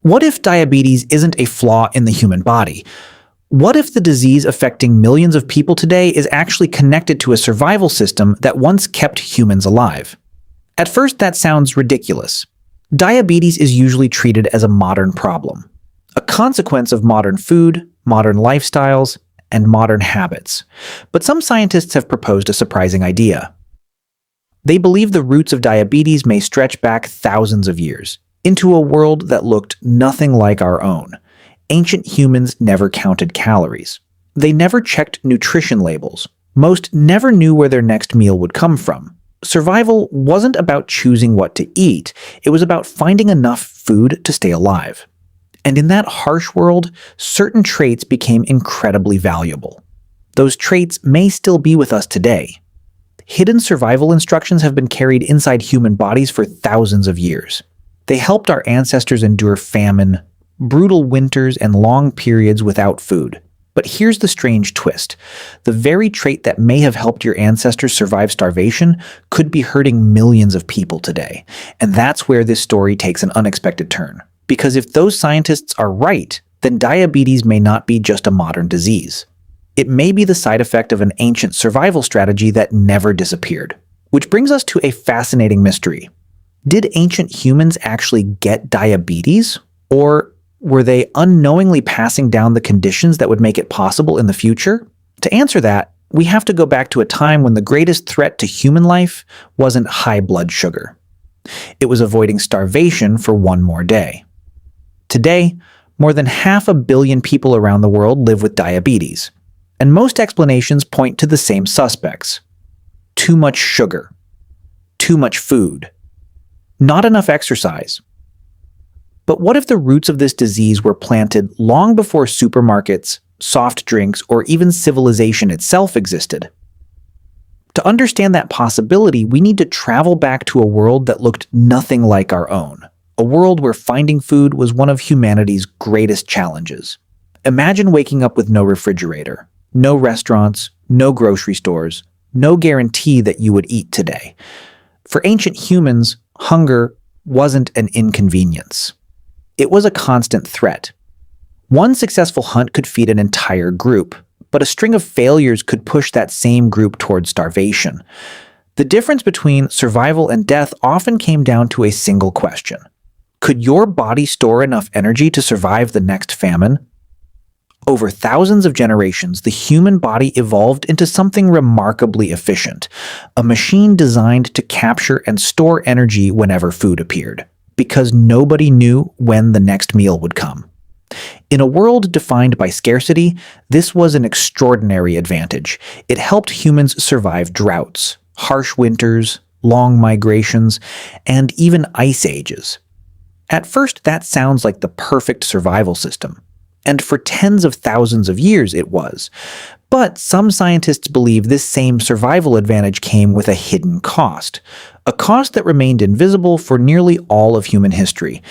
What if diabetes isn't a flaw in the human body? What if the disease affecting millions of people today is actually connected to a survival system that once kept humans alive? At first, that sounds ridiculous. Diabetes is usually treated as a modern problem, a consequence of modern food, modern lifestyles, and modern habits. But some scientists have proposed a surprising idea. They believe the roots of diabetes may stretch back thousands of years, into a world that looked nothing like our own. Ancient humans never counted calories. They never checked nutrition labels. Most never knew where their next meal would come from. Survival wasn't about choosing what to eat. It was about finding enough food to stay alive. And in that harsh world, certain traits became incredibly valuable. Those traits may still be with us today. Hidden survival instructions have been carried inside human bodies for thousands of years. They helped our ancestors endure famine, brutal winters, and long periods without food. But here's the strange twist. The very trait that may have helped your ancestors survive starvation could be hurting millions of people today. And that's where this story takes an unexpected turn. Because if those scientists are right, then diabetes may not be just a modern disease. It may be the side effect of an ancient survival strategy that never disappeared. Which brings us to a fascinating mystery. Did ancient humans actually get diabetes? Or were they unknowingly passing down the conditions that would make it possible in the future? To answer that, we have to go back to a time when the greatest threat to human life wasn't high blood sugar. It was avoiding starvation for one more day. Today, more than 500 million people around the world live with diabetes, and most explanations point to the same suspects. Too much sugar. Too much food. Not enough exercise. But what if the roots of this disease were planted long before supermarkets, soft drinks, or even civilization itself existed? To understand that possibility, we need to travel back to a world that looked nothing like our own, a world where finding food was one of humanity's greatest challenges. Imagine waking up with no refrigerator, no restaurants, no grocery stores, no guarantee that you would eat today. For ancient humans, hunger wasn't an inconvenience. It was a constant threat. One successful hunt could feed an entire group, but a string of failures could push that same group towards starvation. The difference between survival and death often came down to a single question. Could your body store enough energy to survive the next famine? Over thousands of generations, the human body evolved into something remarkably efficient, a machine designed to capture and store energy whenever food appeared, because nobody knew when the next meal would come. In a world defined by scarcity, this was an extraordinary advantage. It helped humans survive droughts, harsh winters, long migrations, and even ice ages. At first, that sounds like the perfect survival system. And for tens of thousands of years it was. But some scientists believe this same survival advantage came with a hidden cost, a cost that remained invisible for nearly all of human history,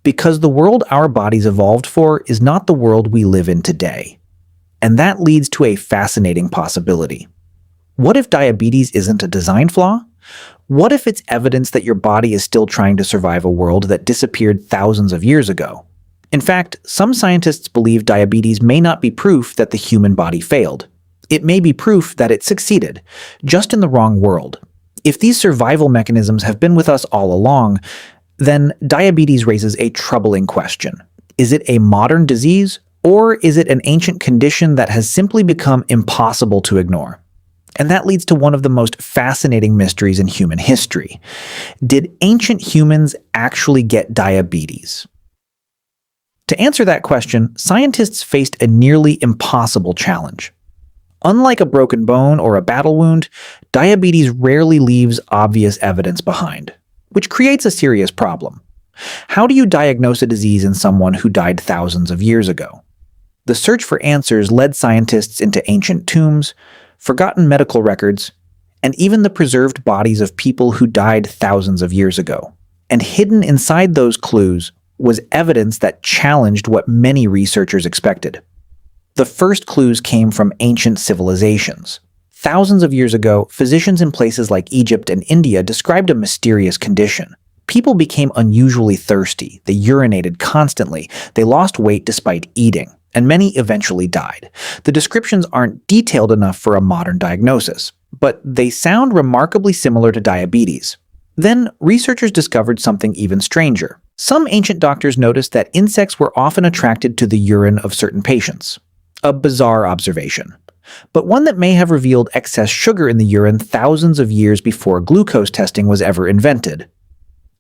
because the world our bodies evolved for is not the world we live in today. And that leads to a fascinating possibility. What if diabetes isn't a design flaw? What if it's evidence that your body is still trying to survive a world that disappeared thousands of years ago? In fact, some scientists believe diabetes may not be proof that the human body failed. It may be proof that it succeeded, just in the wrong world. If these survival mechanisms have been with us all along, then diabetes raises a troubling question. Is it a modern disease, or is it an ancient condition that has simply become impossible to ignore? And that leads to one of the most fascinating mysteries in human history. Did ancient humans actually get diabetes? To answer that question, scientists faced a nearly impossible challenge. Unlike a broken bone or a battle wound, diabetes rarely leaves obvious evidence behind, which creates a serious problem. How do you diagnose a disease in someone who died thousands of years ago? The search for answers led scientists into ancient tombs, forgotten medical records, and even the preserved bodies of people who died thousands of years ago. And hidden inside those clues was evidence that challenged what many researchers expected. The first clues came from ancient civilizations. Thousands of years ago, physicians in places like Egypt and India described a mysterious condition. People became unusually thirsty, they urinated constantly, they lost weight despite eating, and many eventually died. The descriptions aren't detailed enough for a modern diagnosis, but they sound remarkably similar to diabetes. Then, researchers discovered something even stranger. Some ancient doctors noticed that insects were often attracted to the urine of certain patients. A bizarre observation, but one that may have revealed excess sugar in the urine thousands of years before glucose testing was ever invented.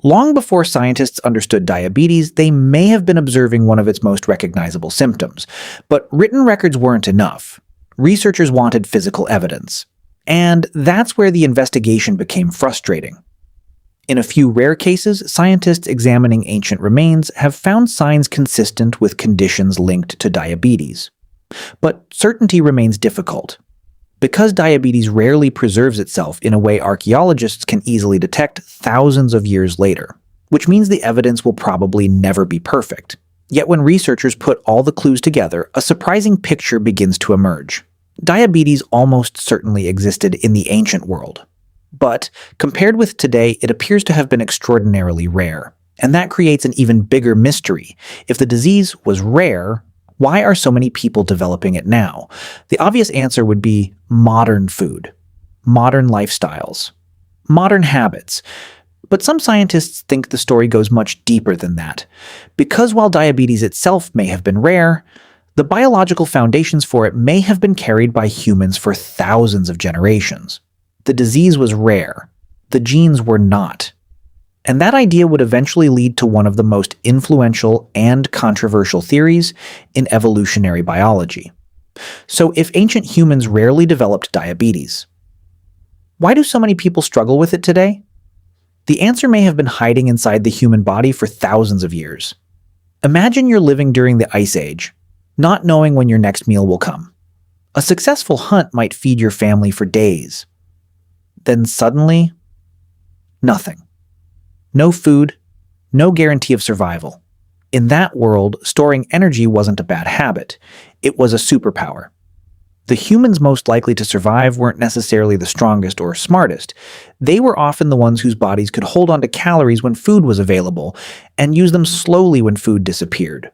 Long before scientists understood diabetes, they may have been observing one of its most recognizable symptoms. But written records weren't enough. Researchers wanted physical evidence. And that's where the investigation became frustrating. In a few rare cases, scientists examining ancient remains have found signs consistent with conditions linked to diabetes. But certainty remains difficult. Because diabetes rarely preserves itself in a way archaeologists can easily detect thousands of years later, which means the evidence will probably never be perfect. Yet when researchers put all the clues together, a surprising picture begins to emerge. Diabetes almost certainly existed in the ancient world. But compared with today, it appears to have been extraordinarily rare. And that creates an even bigger mystery. If the disease was rare, why are so many people developing it now? The obvious answer would be modern food, modern lifestyles, modern habits. But some scientists think the story goes much deeper than that. Because while diabetes itself may have been rare, the biological foundations for it may have been carried by humans for thousands of generations. The disease was rare. The genes were not. And that idea would eventually lead to one of the most influential and controversial theories in evolutionary biology. So if ancient humans rarely developed diabetes, why do so many people struggle with it today? The answer may have been hiding inside the human body for thousands of years. Imagine you're living during the Ice Age, not knowing when your next meal will come. A successful hunt might feed your family for days. Then suddenly, nothing. No food, no guarantee of survival. In that world, storing energy wasn't a bad habit. It was a superpower. The humans most likely to survive weren't necessarily the strongest or smartest. They were often the ones whose bodies could hold on to calories when food was available and use them slowly when food disappeared.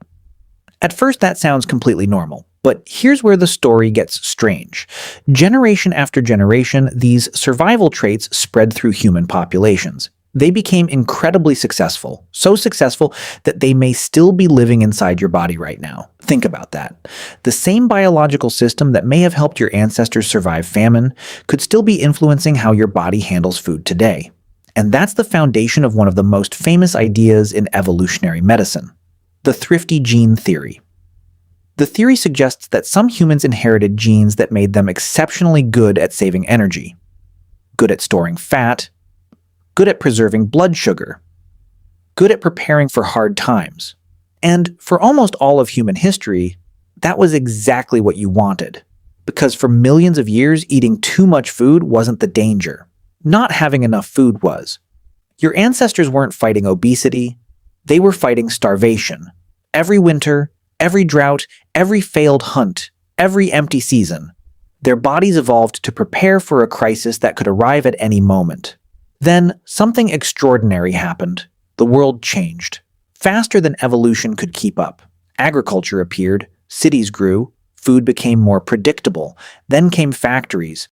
At first, that sounds completely normal. But here's where the story gets strange. Generation after generation, these survival traits spread through human populations. They became incredibly successful, so successful that they may still be living inside your body right now. Think about that. The same biological system that may have helped your ancestors survive famine could still be influencing how your body handles food today. And that's the foundation of one of the most famous ideas in evolutionary medicine, the Thrifty Gene Theory. The theory suggests that some humans inherited genes that made them exceptionally good at saving energy, good at storing fat, good at preserving blood sugar, good at preparing for hard times. And for almost all of human history, that was exactly what you wanted. Because for millions of years, eating too much food wasn't the danger. Not having enough food was. Your ancestors weren't fighting obesity, they were fighting starvation. Every winter, every drought, every failed hunt, every empty season, their bodies evolved to prepare for a crisis that could arrive at any moment. Then, something extraordinary happened. The world changed. Faster than evolution could keep up. Agriculture appeared, cities grew, food became more predictable. Then came factories,